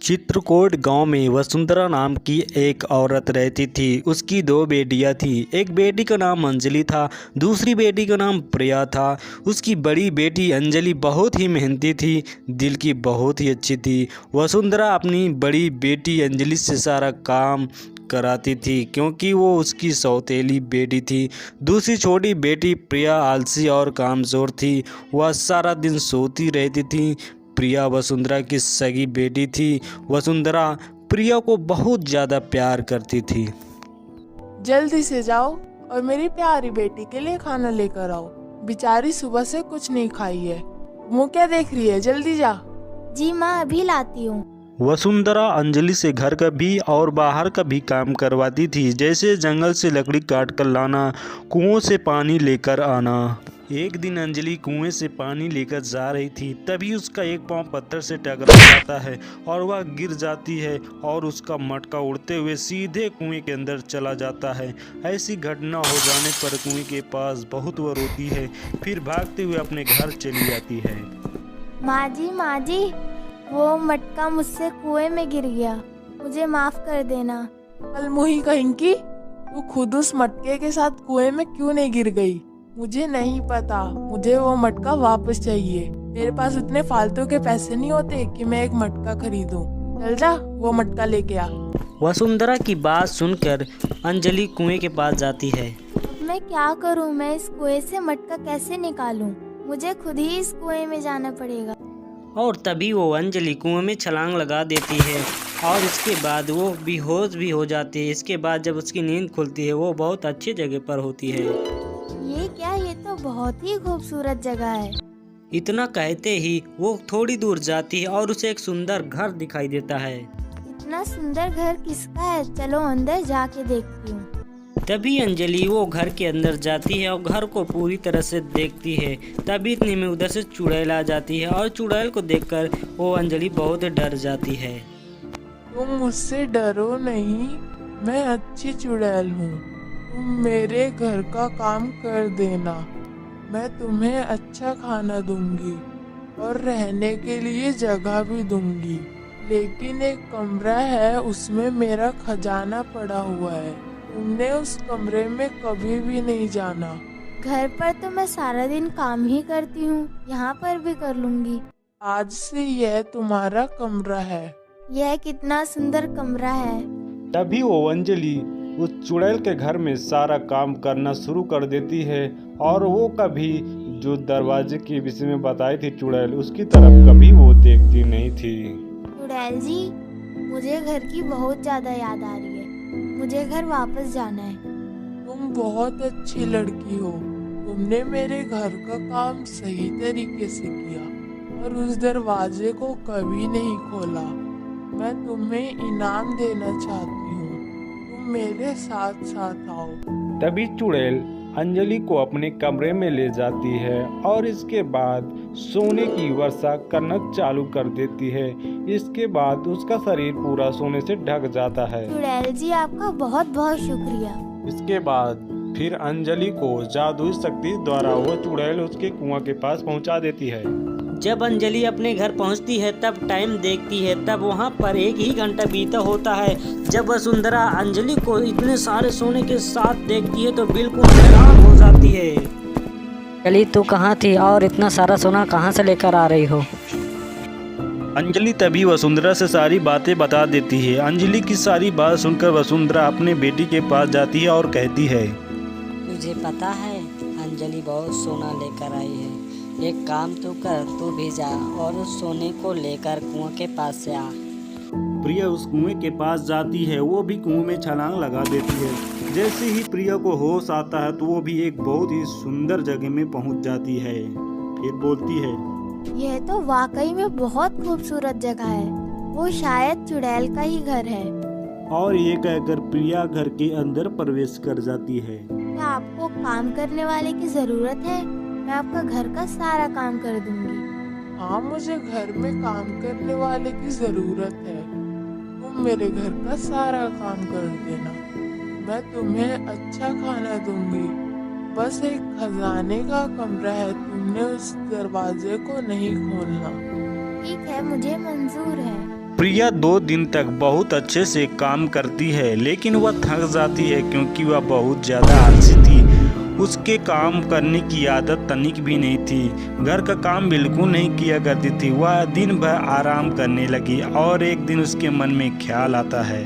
चित्रकूट गांव में वसुंधरा नाम की एक औरत रहती थी। उसकी दो बेटियां थीं। एक बेटी का नाम अंजलि था, दूसरी बेटी का नाम प्रिया था। उसकी बड़ी बेटी अंजलि बहुत ही मेहनती थी, दिल की बहुत ही अच्छी थी। वसुंधरा अपनी बड़ी बेटी अंजलि से सारा काम कराती थी क्योंकि वो उसकी सौतेली बेटी थी। दूसरी छोटी बेटी प्रिया आलसी और कामचोर थी। वह सारा दिन सोती रहती थी। प्रिया वसुंधरा की सगी बेटी थी। वसुंधरा प्रिया को बहुत ज़्यादा प्यार करती थी। जल्दी से जाओ और मेरी प्यारी बेटी के लिए खाना लेकर आओ। बेचारी सुबह से कुछ नहीं खाई है। मुँह क्या देख रही है, जल्दी जा। जी माँ, अभी लाती हूँ। वसुंधरा अंजलि से घर का भी और बाहर का भी काम करवाती थी, जैसे जंगल से लकड़ी काट कर लाना, कुओं से पानी लेकर आना। एक दिन अंजलि कुएं से पानी लेकर जा रही थी, तभी उसका एक पांव पत्थर से टकरा जाता है और वह गिर जाती है और उसका मटका उड़ते हुए सीधे कुएं के अंदर चला जाता है। ऐसी घटना हो जाने पर कुएं के पास बहुत वो रोती है, फिर भागते हुए अपने घर चली जाती है। माँ जी, वो मटका मुझसे कुएं में गिर गया, मुझे माफ कर देना। अलमुही कहीं की, तू खुद उस मटके के साथ कुएं में क्यों नहीं गिर गई? मुझे नहीं पता, मुझे वो मटका वापस चाहिए। मेरे पास उतने फालतू के पैसे नहीं होते कि मैं एक मटका खरीदूं। चल जा, वो मटका लेके आ। वसुंधरा की बात सुनकर अंजलि कुएं के पास जाती है। अब मैं क्या करूँ? मैं इस कुएं से मटका कैसे निकालूं? मुझे खुद ही इस कुएं में जाना पड़ेगा। और तभी वो अंजलि कुएं में छलांग लगा देती है और इसके बाद वो बेहोश भी हो जाती है। इसके बाद जब उसकी नींद खुलती है वो बहुत अच्छी जगह पर होती है। ये तो बहुत ही खूबसूरत जगह है। इतना कहते ही वो थोड़ी दूर जाती है और उसे एक सुंदर घर दिखाई देता है। इतना सुंदर घर किसका है? चलो अंदर जाके देखती हूँ। तभी अंजलि वो घर के अंदर जाती है और घर को पूरी तरह से देखती है। तभी इतने में उधर से चुड़ैल आ जाती है और चुड़ैल को देखकर वो अंजलि बहुत डर जाती है। तुम मुझसे डरो नहीं, मैं अच्छी चुड़ैल हूँ। तुम मेरे घर का काम कर देना, मैं तुम्हें अच्छा खाना दूंगी और रहने के लिए जगह भी दूंगी। लेकिन एक कमरा है, उसमें मेरा खजाना पड़ा हुआ है। तुमने उस कमरे में कभी भी नहीं जाना। घर पर तो मैं सारा दिन काम ही करती हूँ, यहाँ पर भी कर लूँगी। आज से यह तुम्हारा कमरा है। यह कितना सुंदर कमरा है। तभी वो अंजलि उस चुड़ैल के घर में सारा काम करना शुरू कर देती है और वो कभी जो दरवाजे के विषय में बताई थी चुड़ैल, उसकी तरफ कभी वो देखती नहीं थी। चुड़ैल जी, मुझे घर की बहुत ज्यादा याद आ रही है। मुझे घर वापस जाना है। तुम बहुत अच्छी लड़की हो। तुमने मेरे घर का काम सही तरीके से किया और उस दरवाजे को कभी नहीं खोला। मैं तुम्हें इनाम देना चाहती हूँ, तुम मेरे साथ साथ आओ। तभी चुड़ैल अंजलि को अपने कमरे में ले जाती है और इसके बाद सोने की वर्षा करना चालू कर देती है। इसके बाद उसका शरीर पूरा सोने से ढक जाता है। चुड़ैल जी, आपका बहुत बहुत शुक्रिया। इसके बाद फिर अंजलि को जादुई शक्ति द्वारा वो चुड़ैल उसके कुआं के पास पहुंचा देती है। जब अंजलि अपने घर पहुंचती है तब टाइम देखती है, तब वहां पर 1 ही घंटा बीता होता है। जब वसुंधरा अंजलि को इतने सारे सोने के साथ देखती है तो बिल्कुल हैरान हो जाती है। अंजलि, तू कहाँ थी और इतना सारा सोना कहाँ से लेकर आ रही हो? अंजलि तभी वसुंधरा से सारी बातें बता देती है। अंजलि की सारी बात सुनकर वसुंधरा अपने बेटी के पास जाती है और कहती है, तुझे पता है अंजलि बहुत सोना लेकर आई है। एक काम तो कर, तू भी जा और उस सोने को लेकर कुआं के पास से आ। प्रिया उस कुएं के पास जाती है। वो भी कुएं में छलांग लगा देती है। जैसे ही प्रिया को होश आता है तो वो भी एक बहुत ही सुंदर जगह में पहुंच जाती है। फिर बोलती है, यह तो वाकई में बहुत खूबसूरत जगह है। वो शायद चुड़ैल का ही घर है। और ये कहकर प्रिया घर के अंदर प्रवेश कर जाती है। क्या आपको काम करने वाले की जरूरत है? मैं आपका घर का सारा काम कर दूंगी। हाँ, मुझे घर में काम करने वाले की जरूरत है। तुम मेरे घर का सारा काम कर देना, मैं तुम्हें अच्छा खाना दूंगी। बस एक खजाने का कमरा है, तुमने उस दरवाजे को नहीं खोलना। ठीक है, मुझे मंजूर है। प्रिया 2 दिन तक बहुत अच्छे से काम करती है, लेकिन वह थक जाती है क्योंकि वह बहुत ज़्यादा आलसी थी। उसके काम करने की आदत तनिक भी नहीं थी। घर का काम बिल्कुल नहीं किया करती थी। वह दिन भर आराम करने लगी और एक दिन उसके मन में ख्याल आता है,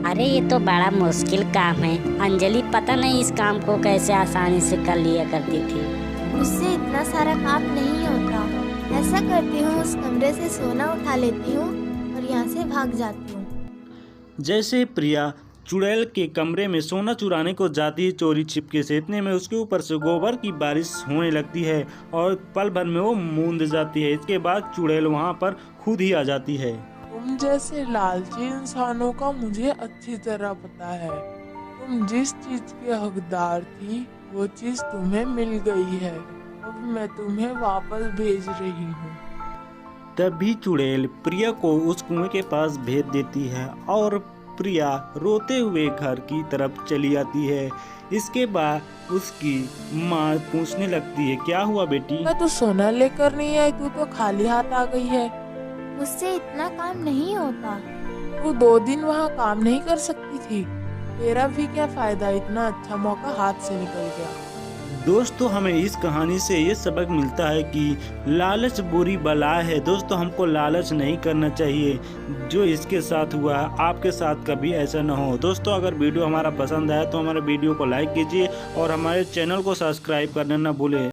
अरे ये तो बड़ा मुश्किल काम है। अंजलि पता नहीं इस काम को कैसे आसानी से कर लिया करती थी। मुझसे इतना सारा काम नहीं होता। ऐसा करती हूँ, उस कमरे से सोना उठा लेती हूँ और यहाँ से भाग जाती हूँ। जैसे प्रिया चुड़ैल के कमरे में सोना चुराने को जाती है चोरी छिपके से, इतने में उसके ऊपर से गोबर की बारिश होने लगती है और पल भर में वो मूंद जाती है। इसके बाद चुड़ैल वहाँ पर खुद ही आ जाती है। तुम जैसे लालची इंसानों का मुझे अच्छी तरह पता है। तुम जिस चीज के हकदार थी वो चीज तुम्हें मिल गई है। अब मैं तुम्हें वापस भेज रही हूँ। तभी चुड़ैल प्रिया को उस कुएं के पास भेज देती है और प्रिया रोते हुए घर की तरफ चली आती है। इसके बाद उसकी माँ पूछने लगती है, क्या हुआ बेटी? तू सोना लेकर नहीं आई, तू तो खाली हाथ आ गई है। मुझसे इतना काम नहीं होता। तू 2 दिन वहाँ काम नहीं कर सकती थी। तेरा भी क्या फायदा, इतना अच्छा मौका हाथ से निकल गया। दोस्तों, हमें इस कहानी से ये सबक मिलता है कि लालच बुरी बला है। दोस्तों, हमको लालच नहीं करना चाहिए। जो इसके साथ हुआ है आपके साथ कभी ऐसा ना हो। दोस्तों, अगर वीडियो हमारा पसंद आया तो हमारे वीडियो को लाइक कीजिए और हमारे चैनल को सब्सक्राइब करना ना भूलें।